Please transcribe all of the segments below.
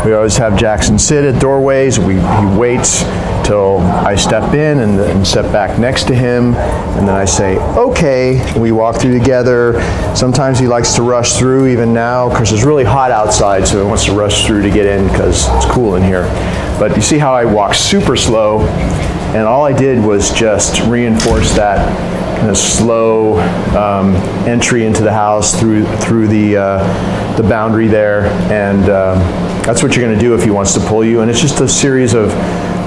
We always have Jackson sit at doorways. He waits till I step in and step back next to him, and then I say, okay, and we walk through together. Sometimes he likes to rush through, even now, because it's really hot outside, so he wants to rush through to get in because it's cool in here. But you see how I walk super slow, and all I did was just reinforce that kind of slow entry into the house through the boundary there, and that's what you're going to do if he wants to pull you. And it's just a series of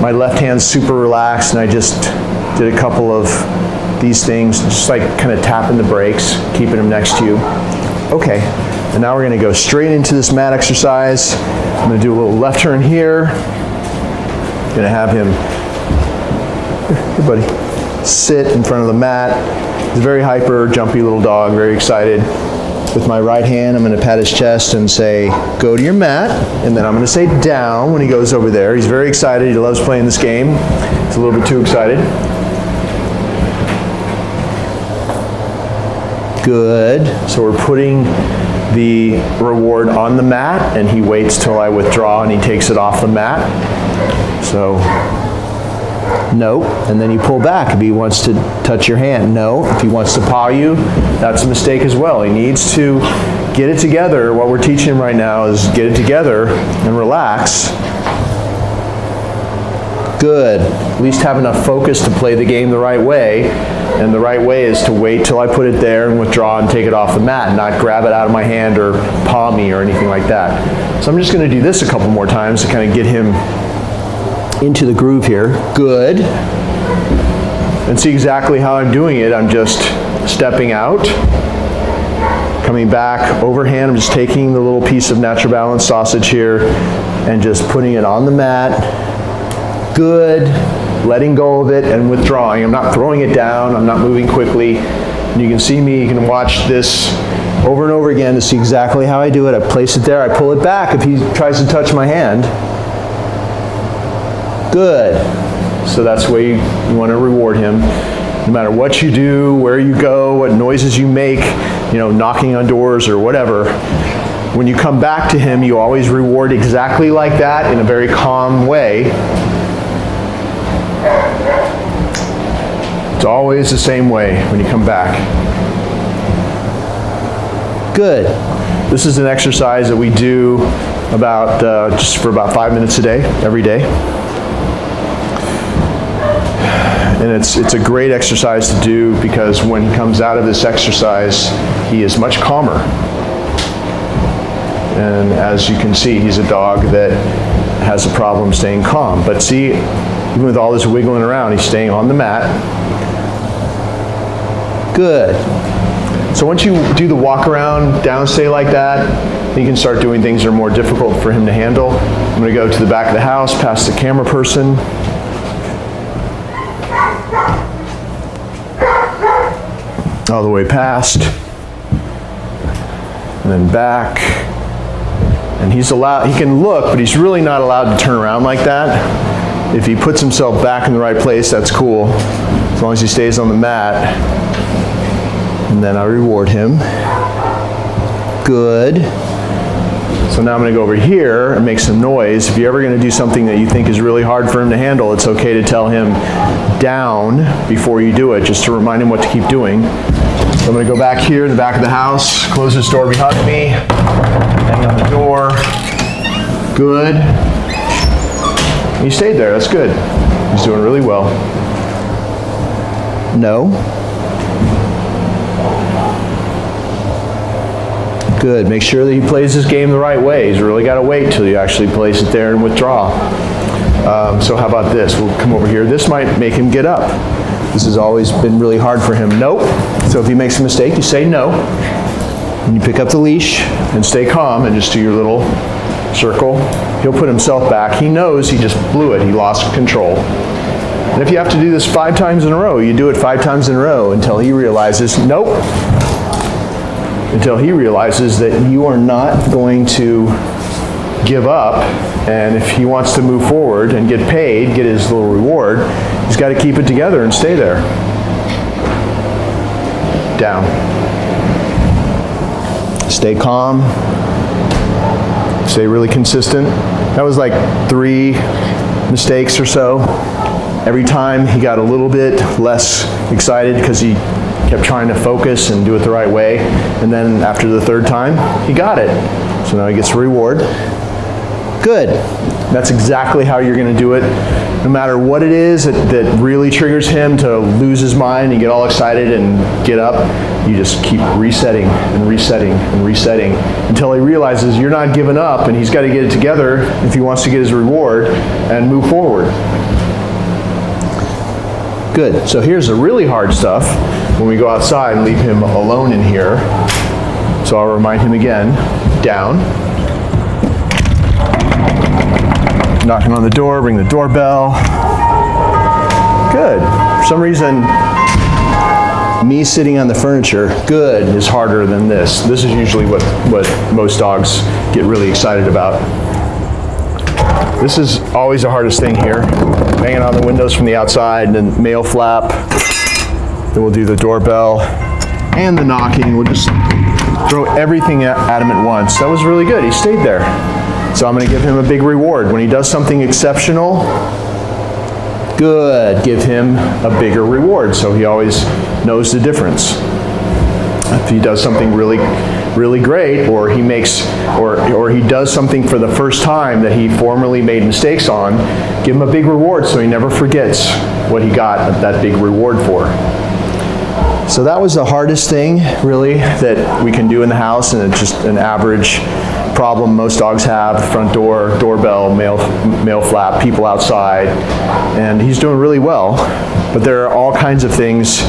my left hand's super relaxed, and I just did a couple of these things, just like kind of tapping the brakes, keeping him next to you. Okay, and now we're going to go straight into this mat exercise. I'm going to do a little left turn here. Going to have him, hey buddy, sit in front of the mat. He's a very hyper, jumpy little dog, very excited. With my right hand, I'm going to pat his chest and say, go to your mat, and then I'm going to say down when he goes over there. He's very excited. He loves playing this game. He's a little bit too excited. Good. So we're putting the reward on the mat, and he waits till I withdraw and he takes it off the mat. So, no, and then you pull back if he wants to touch your hand. No, if he wants to paw you, that's a mistake as well. He needs to get it together. What we're teaching him right now is get it together and relax. Good. At least have enough focus to play the game the right way. And the right way is to wait till I put it there and withdraw and take it off the mat, not grab it out of my hand or paw me or anything like that. So I'm just going to do this a couple more times to kind of get him into the groove here. Good. And see exactly how I'm doing it. I'm just stepping out, coming back overhand. I'm just taking the little piece of Natural Balance sausage here and just putting it on the mat. Good. Letting go of it and withdrawing. I'm not throwing it down. I'm not moving quickly. And you can see me, you can watch this over and over again to see exactly how I do it. I place it there. I pull it back if he tries to touch my hand. Good. So that's the way you want to reward him. No matter what you do, where you go, what noises you make, knocking on doors or whatever, when you come back to him, you always reward exactly like that in a very calm way. It's always the same way when you come back. Good. This is an exercise that we do just for about 5 minutes a day, every day. And it's a great exercise to do because when he comes out of this exercise, he is much calmer. And as you can see, he's a dog that has a problem staying calm. But see, even with all this wiggling around, he's staying on the mat. Good. So once you do the walk around, downstay like that, you can start doing things that are more difficult for him to handle. I'm going to go to the back of the house, past the camera person. All the way past. And then back. And he can look, but he's really not allowed to turn around like that. If he puts himself back in the right place, that's cool, as long as he stays on the mat. And then I reward him. Good. So now I'm going to go over here and make some noise. If you're ever going to do something that you think is really hard for him to handle, it's okay to tell him down before you do it, just to remind him what to keep doing. So I'm going to go back here in the back of the house, close this door behind me, hang on the door. Good. He stayed there, that's good. He's doing really well. No. Good, make sure that he plays this game the right way. He's really got to wait till you actually place it there and withdraw. So how about this? We'll come over here. This might make him get up. This has always been really hard for him. Nope. So if he makes a mistake, you say no. And you pick up the leash and stay calm and just do your little circle. He'll put himself back. He knows he just blew it. He lost control. And if you have to do this 5 times in a row, you do it 5 times in a row until he realizes, nope. Until he realizes that you are not going to give up. And if he wants to move forward and get paid, get his little reward, he's got to keep it together and stay there. Down. Stay calm. Stay really consistent. That was like 3 mistakes or so. Every time he got a little bit less excited because he kept trying to focus and do it the right way. And then after the 3rd time, he got it. So now he gets a reward. Good. That's exactly how you're going to do it. No matter what it is that really triggers him to lose his mind and get all excited and get up, you just keep resetting and resetting and resetting until he realizes you're not giving up and he's got to get it together if he wants to get his reward and move forward. Good. So here's the really hard stuff when we go outside and leave him alone in here. So I'll remind him again. Down. Knocking on the door, ring the doorbell. Good. For some reason, me sitting on the furniture, good, is harder than this. This is usually what most dogs get really excited about. This is always the hardest thing here. Banging on the windows from the outside, and then mail flap. Then we'll do the doorbell and the knocking. We'll just throw everything at him at once. That was really good. He stayed there. So I'm going to give him a big reward. When he does something exceptional, good, give him a bigger reward so he always knows the difference. If he does something really, really great, or he makes, or he does something for the first time that he formerly made mistakes on, give him a big reward so he never forgets what he got that big reward for. So that was the hardest thing, really, that we can do in the house, and it's just an average problem most dogs have: front door, doorbell, mail flap, people outside, and he's doing really well. But there are all kinds of things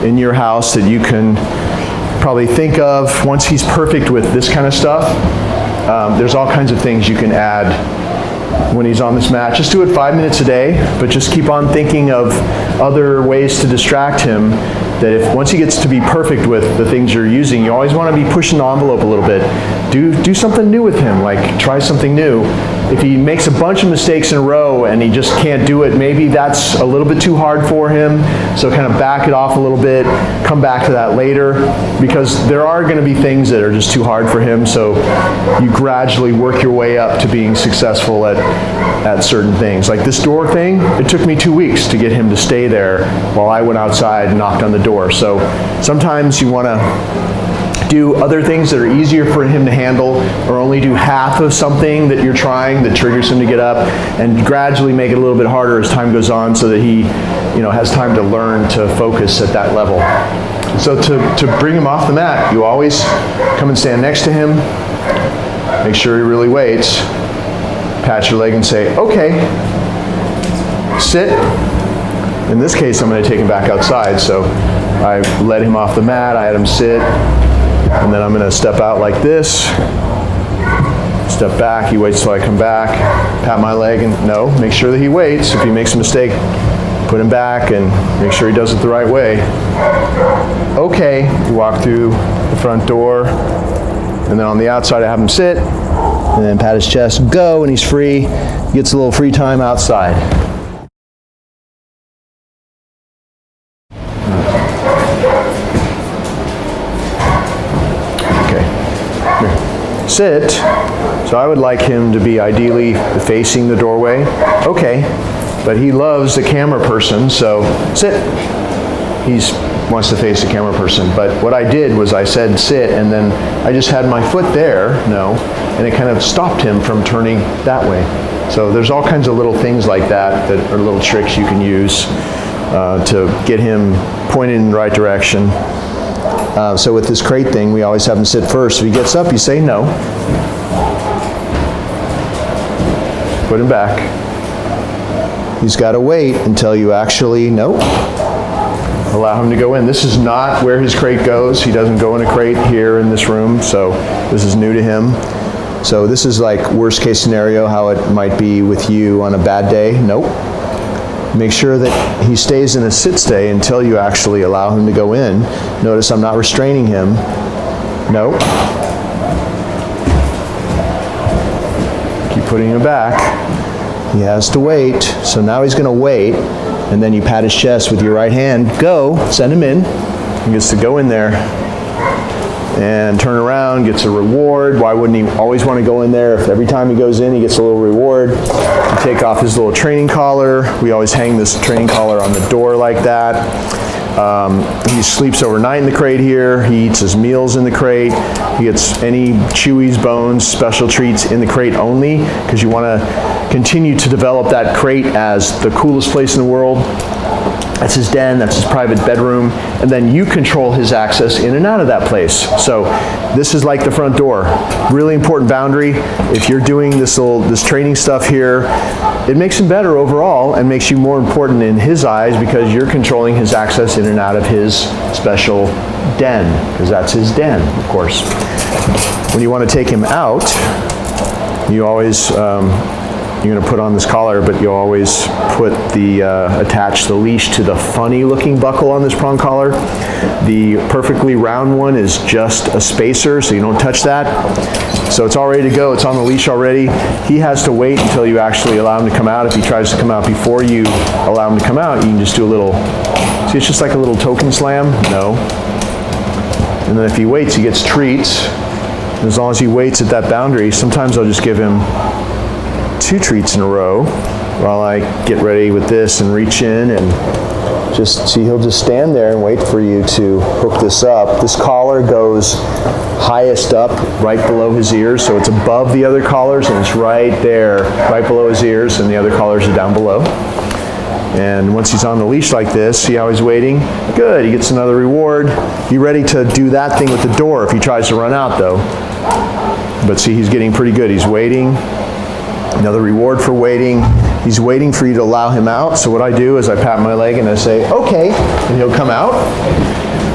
in your house that you can probably think of. Once he's perfect with this kind of stuff, there's all kinds of things you can add when he's on this mat. Just do it 5 minutes a day, but just keep on thinking of other ways to distract him, that if once he gets to be perfect with the things you're using, you always want to be pushing the envelope a little bit. Do something new with him, like try something new. If he makes a bunch of mistakes in a row and he just can't do it, maybe that's a little bit too hard for him, so kind of back it off a little bit, come back to that later, because there are going to be things that are just too hard for him, so you gradually work your way up to being successful at certain things. Like this door thing, it took me 2 weeks to get him to stay there while I went outside and knocked on the door. So sometimes you want to do other things that are easier for him to handle, or only do half of something that you're trying that triggers him to get up, and gradually make it a little bit harder as time goes on so that he has time to learn to focus at that level. So to bring him off the mat, you always come and stand next to him, make sure he really waits, pat your leg and say, okay, sit. In this case, I'm going to take him back outside, so I let him off the mat, I had him sit, and then I'm going to step out like this, step back, he waits till I come back, pat my leg, and make sure that he waits. If he makes a mistake, put him back and make sure he does it the right way. Okay, you walk through the front door, and then on the outside I have him sit, and then pat his chest, go, and he's free. He gets a little free time outside. Sit. So I would like him to be ideally facing the doorway. Okay, but he loves the camera person, so sit. He wants to face the camera person. But what I did was I said sit, and then I just had my foot there, and it kind of stopped him from turning that way. So there's all kinds of little things like that that are little tricks you can use to get him pointed in the right direction. So with this crate thing, we always have him sit first. If he gets up, you say no. Put him back. He's got to wait until you actually, allow him to go in. This is not where his crate goes. He doesn't go in a crate here in this room, so this is new to him. So this is like worst case scenario, how it might be with you on a bad day. Make sure that he stays in a sit stay until you actually allow him to go in. Notice I'm not restraining him. Keep putting him back. He has to wait. So now he's going to wait, and then you pat his chest with your right hand. Go. Send him in. He gets to go in there. and turn around, gets a reward. Why wouldn't he always want to go in there if every time he goes in he gets a little reward? You take off his little training collar. We always hang this training collar on the door like that. He sleeps overnight in the crate here. He eats his meals in the crate. He gets any chewies, bones, special treats in the crate only, because you want to continue to develop that crate as the coolest place in the world. That's his den, that's his private bedroom, and then you control his access in and out of that place. So this is like the front door. Really important boundary. If you're doing this training stuff here, it makes him better overall and makes you more important in his eyes because you're controlling his access in and out of his special den, because that's his den, of course. When you want to take him out, you always you're going to put on this collar, but you'll always put attach the leash to the funny looking buckle on this prong collar. The perfectly round one is just a spacer, so you don't touch that. So it's all ready to go. It's on the leash already. He has to wait until you actually allow him to come out. If he tries to come out before you allow him to come out, you can just do a little, see, it's just like a little token slam. No. And then if he waits, he gets treats. And as long as he waits at that boundary, sometimes I'll just give him 2 treats in a row while I get ready with this and reach in and just see, he'll just stand there and wait for you to hook this up. This collar goes highest up right below his ears, so it's above the other collars and it's right there, right below his ears, and the other collars are down below. And once he's on the leash like this, see how he's waiting? Good, he gets another reward. Be ready to do that thing with the door if he tries to run out though. But see, he's getting pretty good. He's waiting. Another reward for waiting. He's waiting for you to allow him out. So what I do is I pat my leg and I say, okay, and he'll come out.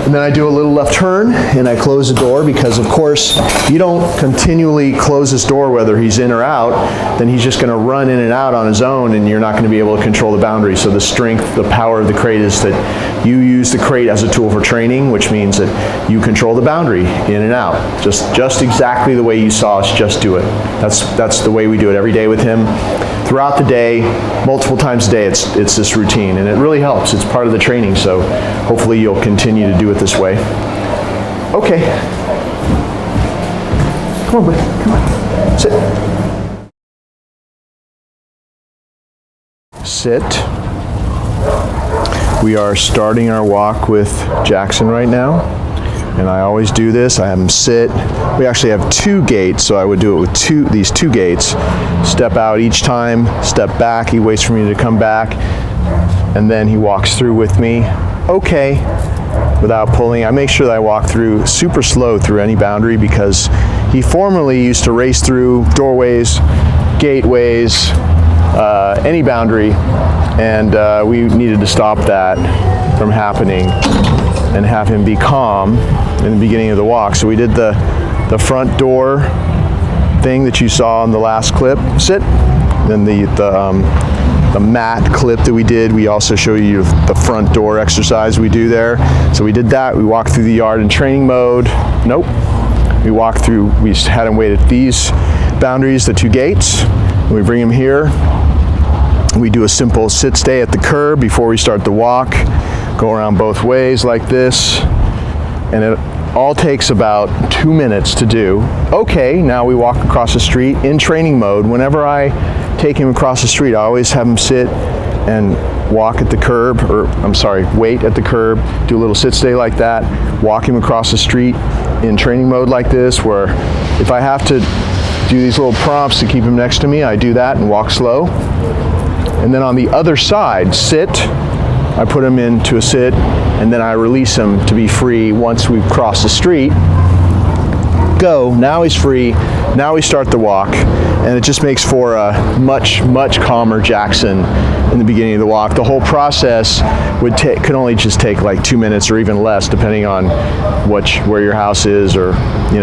And then I do a little left turn and I close the door, because of course you don't continually close this door whether he's in or out, then he's just going to run in and out on his own and you're not going to be able to control the boundary. So the strength, the power of the crate is that you use the crate as a tool for training, which means that you control the boundary in and out. Just exactly the way you saw us just do it. That's the way we do it every day with him. Throughout the day, multiple times a day, it's this routine, and it really helps. It's part of the training, so hopefully you'll continue to do it this way. Okay. Come on, buddy. Come on. Sit. Sit. We are starting our walk with Jackson right now. And I always do this. I have him sit. We actually have 2 gates, so I would do it with these two gates. Step out each time, step back. He waits for me to come back, and then he walks through with me. Okay, without pulling. I make sure that I walk through super slow through any boundary, because he formerly used to race through doorways, gateways, any boundary, and we needed to stop that from happening and have him be calm in the beginning of the walk. So we did the front door thing that you saw in the last clip, sit. Then the mat clip that we did, we also show you the front door exercise we do there. So we did that, we walked through the yard in training mode. Nope. We walked through, we had him wait at these boundaries, the 2 gates. We bring him here. We do a simple sit stay at the curb before we start the walk. Go around both ways like this, and it all takes about 2 minutes to do. Okay, now we walk across the street in training mode. Whenever I take him across the street, I always have him sit and walk at the curb, wait at the curb, do a little sit stay like that, walk him across the street in training mode like this, where if I have to do these little prompts to keep him next to me, I do that and walk slow. And then on the other side, sit, I put him into a sit, and then I release him to be free once we've crossed the street. Go, now he's free, now we start the walk, and it just makes for a much, much calmer Jackson in the beginning of the walk. The whole process could only just take like 2 minutes or even less, depending on where your house is, or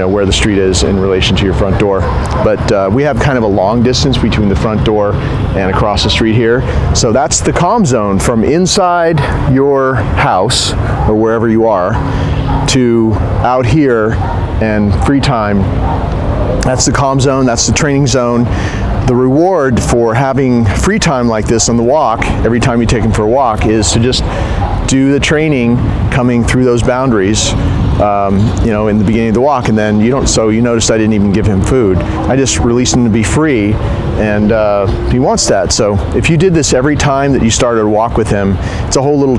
where the street is in relation to your front door. But we have kind of a long distance between the front door and across the street here. So that's the calm zone, from inside your house or wherever you are to out here and free time. That's the calm zone, that's the training zone. The reward for having free time like this on the walk, every time you take him for a walk, is to just do the training coming through those boundaries, in the beginning of the walk, and then so you noticed I didn't even give him food. I just released him to be free, and he wants that. So if you did this every time that you started a walk with him, it's a whole little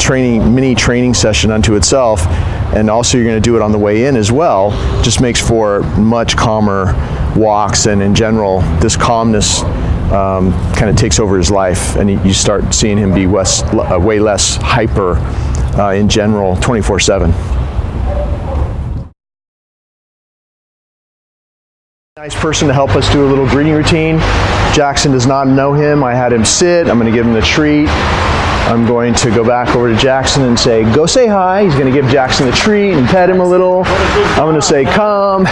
mini training session unto itself, and also you're going to do it on the way in as well. Just makes for much calmer walks, and in general, this calmness kind of takes over his life, and you start seeing him be way less hyper in general 24/7. Nice person to help us do a little greeting routine. Jackson does not know him. I had him sit. I'm going to give him the treat. I'm going to go back over to Jackson and say, go say hi. He's going to give Jackson the treat and pet him a little. I'm going to say, come.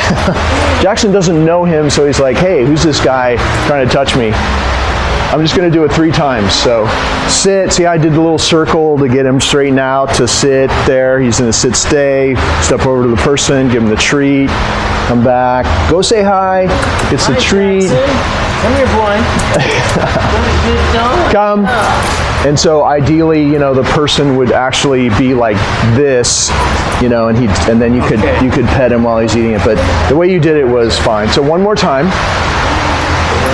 Jackson doesn't know him, so he's like, hey, who's this guy trying to touch me? I'm just going to do it 3 times. So sit. See, I did the little circle to get him straightened out to sit there. He's going to sit, stay, step over to the person, give him the treat, come back, go say hi, gets the treat. Jackson. Come here, boy. Good dog. Come. And so ideally, the person would actually be like this, and then you could pet him while he's eating it. But the way you did it was fine. So one more time.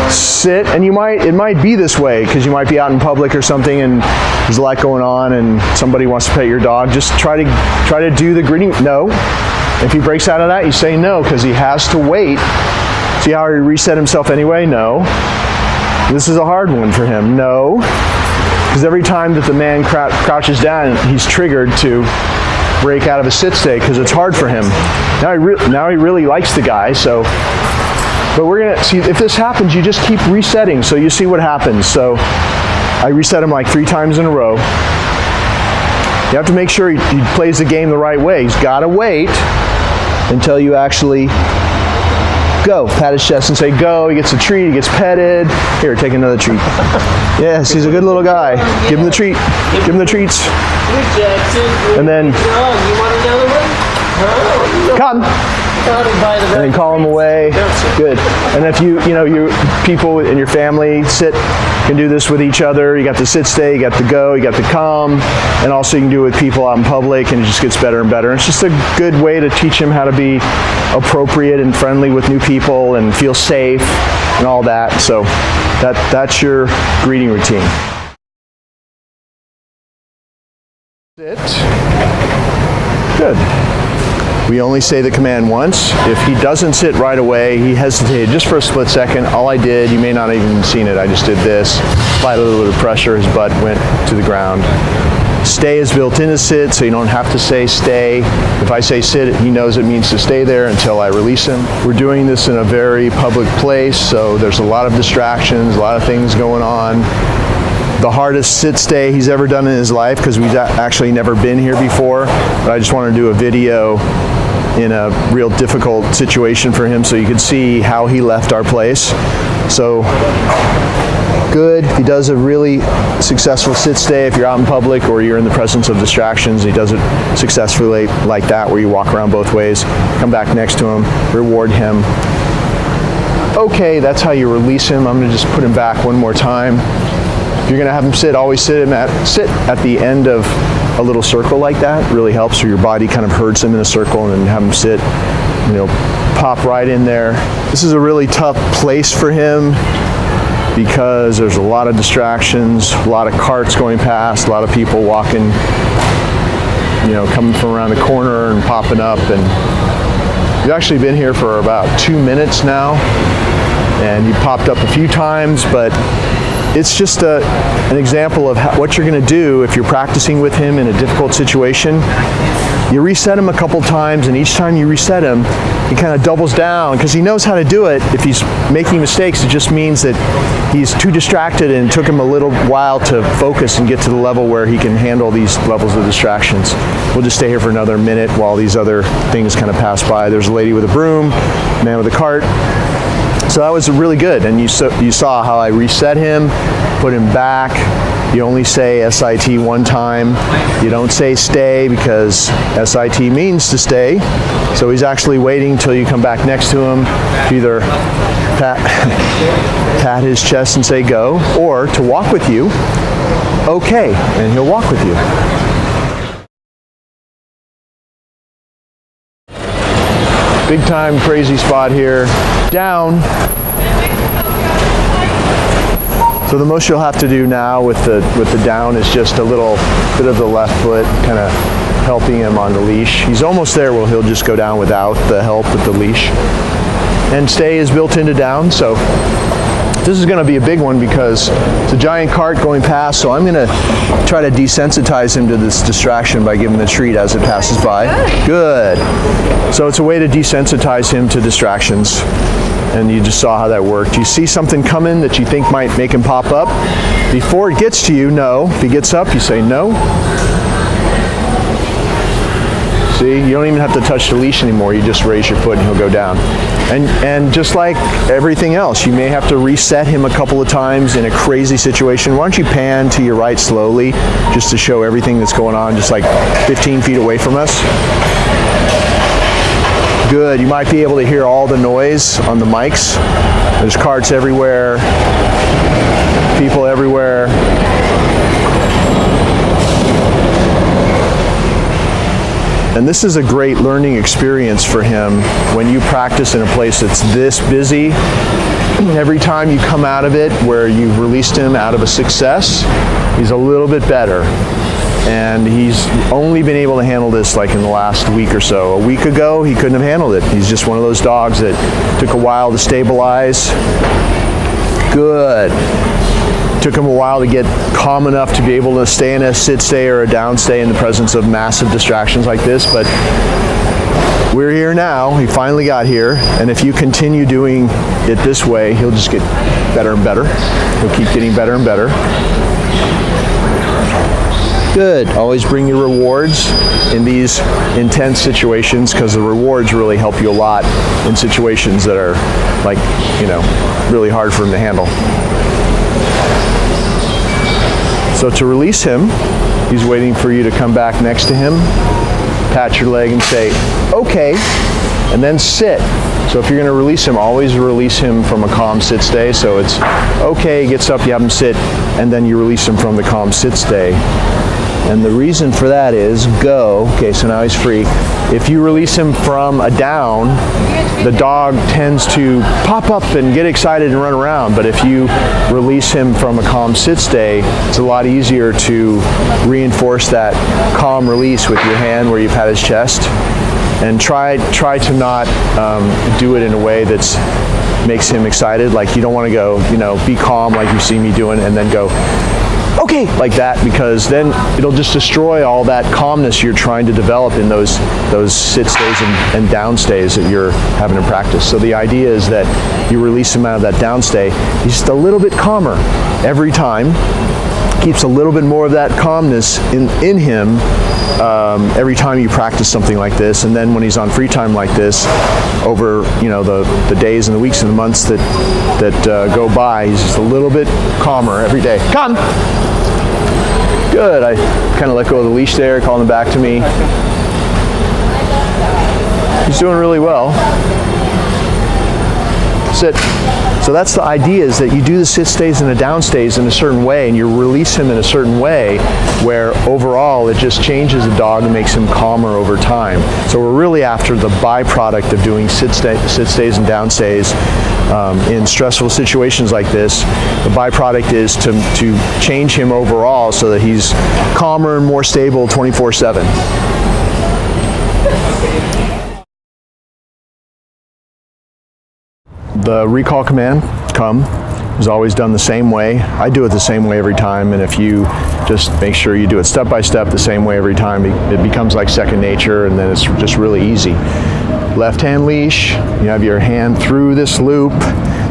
Sit, and it might be this way because you might be out in public or something and there's a lot going on and somebody wants to pet your dog. Just try to do the greeting. No. If he breaks out of that, you say no, because he has to wait. See how he reset himself anyway? No. This is a hard one for him. No. Because every time that the man crouches down, he's triggered to break out of a sit stay because it's hard for him. Now he really likes the guy, so. But we're going to see, if this happens, you just keep resetting, so you see what happens. So I reset him like 3 times in a row. You have to make sure he plays the game the right way. He's got to wait until you actually go. Pat his chest and say go. He gets a treat. He gets petted. Here, take another treat. Yes, he's a good little guy. Give him the treat. Give him the treats. Here, Jackson. And then, you want another one? Huh? come. And then call them away. Good. And if you people in your family can do this with each other. You got the sit stay, you got the go, you got the come, and also you can do it with people out in public, and it just gets better and better. And it's just a good way to teach him how to be appropriate and friendly with new people and feel safe and all that. So that's your greeting routine. Sit. Good. We only say the command once. If he doesn't sit right away, he hesitated just for a split second. All I did, you may not have even seen it, I just did this. Applied a little bit of pressure, his butt went to the ground. Stay is built into sit, so you don't have to say stay. If I say sit, he knows it means to stay there until I release him. We're doing this in a very public place, so there's a lot of distractions, a lot of things going on. The hardest sit stay he's ever done in his life, because we've actually never been here before, but I just want to do a video in a real difficult situation for him so you could see how he left our place. So good. He does a really successful sit stay if you're out in public or you're in the presence of distractions. He does it successfully like that, where you walk around both ways, come back next to him, reward him. Okay, that's how you release him. I'm going to just put him back one more time. If you're going to have him sit, always sit at the end of a little circle like that. It really helps, so your body kind of herds him in a circle, and then have him sit, pop right in there. This is a really tough place for him because there's a lot of distractions, a lot of carts going past, a lot of people walking, coming from around the corner and popping up. And you've actually been here for about 2 minutes now, and you popped up a few times, but it's just an example of what you're going to do if you're practicing with him in a difficult situation. You reset him a couple times, and each time you reset him, he kind of doubles down because he knows how to do it. If he's making mistakes, it just means that he's too distracted, and it took him a little while to focus and get to the level where he can handle these levels of distractions. We'll just stay here for another minute while these other things kind of pass by. There's a lady with a broom, a man with a cart. So that was really good, and you saw how I reset him, put him back. You only say SIT one time. You don't say stay, because SIT means to stay. So he's actually waiting until you come back next to him to either pat his chest and say go, or to walk with you, okay, and he'll walk with you. Big time crazy spot here. Down. So the most you'll have to do now with the down is just a little bit of the left foot, kind of helping him on the leash. He's almost there where he'll just go down without the help with the leash. And stay is built into down, so this is going to be a big one because it's a giant cart going past, so I'm going to try to desensitize him to this distraction by giving the treat as it passes by. Good. So it's a way to desensitize him to distractions, and you just saw how that worked. You see something coming that you think might make him pop up. Before it gets to you, no. If he gets up, you say no. See, you don't even have to touch the leash anymore. You just raise your foot and he'll go down. And just like everything else, you may have to reset him a couple of times in a crazy situation. Why don't you pan to your right slowly just to show everything that's going on, just like 15 feet away from us. Good. You might be able to hear all the noise on the mics. There's carts everywhere, people everywhere. And this is a great learning experience for him when you practice in a place that's this busy. Every time you come out of it where you've released him out of a success, he's a little bit better. And he's only been able to handle this like in the last week or so. A week ago, he couldn't have handled it. He's just one of those dogs that took a while to stabilize. Good. Took him a while to get calm enough to be able to stay in a sit stay or a down stay in the presence of massive distractions like this, but we're here now. He finally got here, and if you continue doing it this way, he'll just get better and better. He'll keep getting better and better. Good. Always bring your rewards in these intense situations, because the rewards really help you a lot in situations that are like, really hard for him to handle. So to release him, he's waiting for you to come back next to him, pat your leg and say, okay, and then sit. So if you're going to release him, always release him from a calm sit stay. So it's okay, he gets up, you have him sit, and then you release him from the calm sit stay. And the reason for that is go. Okay, so now he's free. If you release him from a down, the dog tends to pop up and get excited and run around. But if you release him from a calm sit stay, it's a lot easier to reinforce that calm release with your hand where you pat his chest. And try to not do it in a way that's makes him excited. Like you don't want to go, be calm like you see me doing, and then go, okay, like that, because then it'll just destroy all that calmness you're trying to develop in those sit stays and down stays that you're having to practice. So the idea is that you release him out of that down stay, he's just a little bit calmer every time, keeps a little bit more of that calmness in him every time you practice something like this. And then when he's on free time like this, over the days and the weeks and the months that go by, he's just a little bit calmer every day. Come! Good. I kind of let go of the leash there, calling him back to me. He's doing really well. Sit. So that's the idea, is that you do the sit stays and the down stays in a certain way, and you release him in a certain way where overall it just changes the dog and makes him calmer over time. So we're really after the byproduct of doing sit stays and down stays in stressful situations like this. The byproduct is to change him overall so that he's calmer and more stable 24/7. The recall command, come, is always done the same way. I do it the same way every time, and if you just make sure you do it step by step the same way every time, it becomes like second nature, and then it's just really easy. Left hand leash, you have your hand through this loop.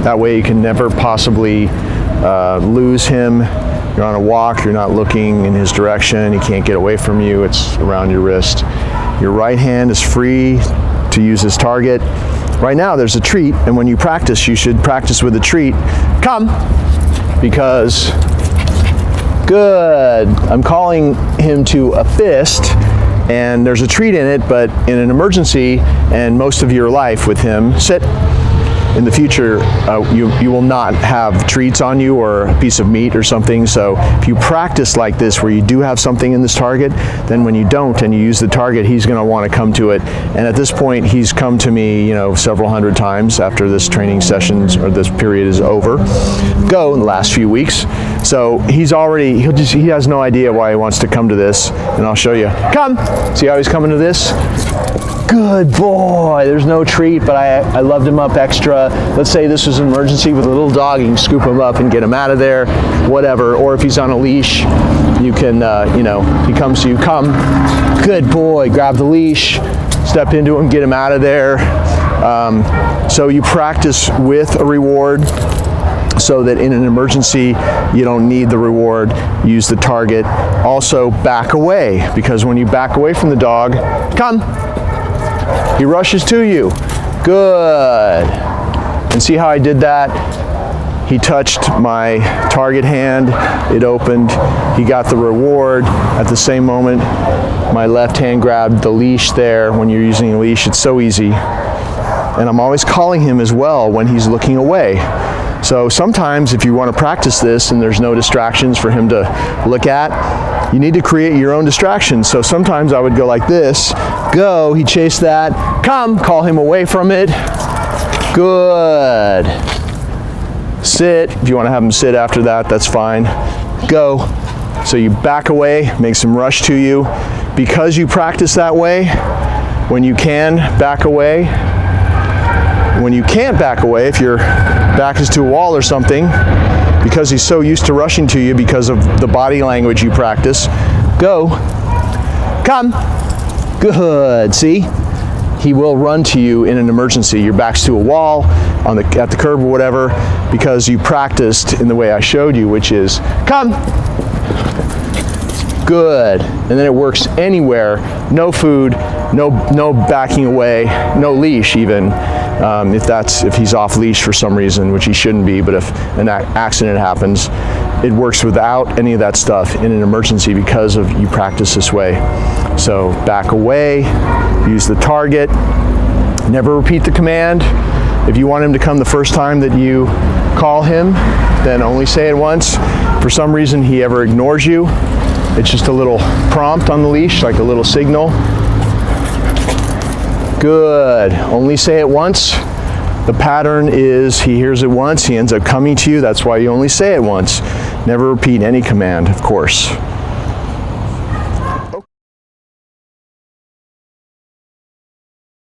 That way you can never possibly lose him. You're on a walk, you're not looking in his direction, he can't get away from you, it's around your wrist. Your right hand is free to use as target. Right now there's a treat, and when you practice, you should practice with a treat. Come, because, good. I'm calling him to a fist, and there's a treat in it, but in an emergency and most of your life with him, sit. in the future, you will not have treats on you or a piece of meat or something. So if you practice like this, where you do have something in this target, then when you don't and you use the target, he's going to want to come to it. And at this point, he's come to me, several hundred times after this training sessions or this period is over. Go in the last few weeks. So he has no idea why he wants to come to this, and I'll show you. Come! See how he's coming to this? Good boy. There's no treat, but I loved him up extra. Let's say this was an emergency with a little dog, you can scoop him up and get him out of there, whatever. Or if he's on a leash, you can, he comes to you, come. Good boy. Grab the leash, step into him, get him out of there. So you practice with a reward, so that in an emergency, you don't need the reward, use the target. Also, back away, because when you back away from the dog, come, he rushes to you. Good. And see how I did that? He touched my target hand, it opened, he got the reward. At the same moment, my left hand grabbed the leash there. When you're using a leash, it's so easy. And I'm always calling him as well when he's looking away. So sometimes if you want to practice this and there's no distractions for him to look at, you need to create your own distractions. So sometimes I would go like this, go, he chased that, come, call him away from it. Good. Sit, if you want to have him sit after that, that's fine. Go. So you back away, makes him rush to you. Because you practice that way, when you can back away, when you can't back away, if your back is to a wall or something, because he's so used to rushing to you because of the body language you practice, go, come, good, see? He will run to you in an emergency. Your back's to a wall, at the curb or whatever, because you practiced in the way I showed you, which is, come, good. And then it works anywhere, no food, no backing away, no leash even. If he's off leash for some reason, which he shouldn't be, but if an accident happens, it works without any of that stuff in an emergency because of you practice this way. So back away, use the target, never repeat the command. If you want him to come the first time that you call him, then only say it once. For some reason he ever ignores you, it's just a little prompt on the leash, like a little signal. Good. Only say it once. The pattern is he hears it once, he ends up coming to you. That's why you only say it once. Never repeat any command, of course.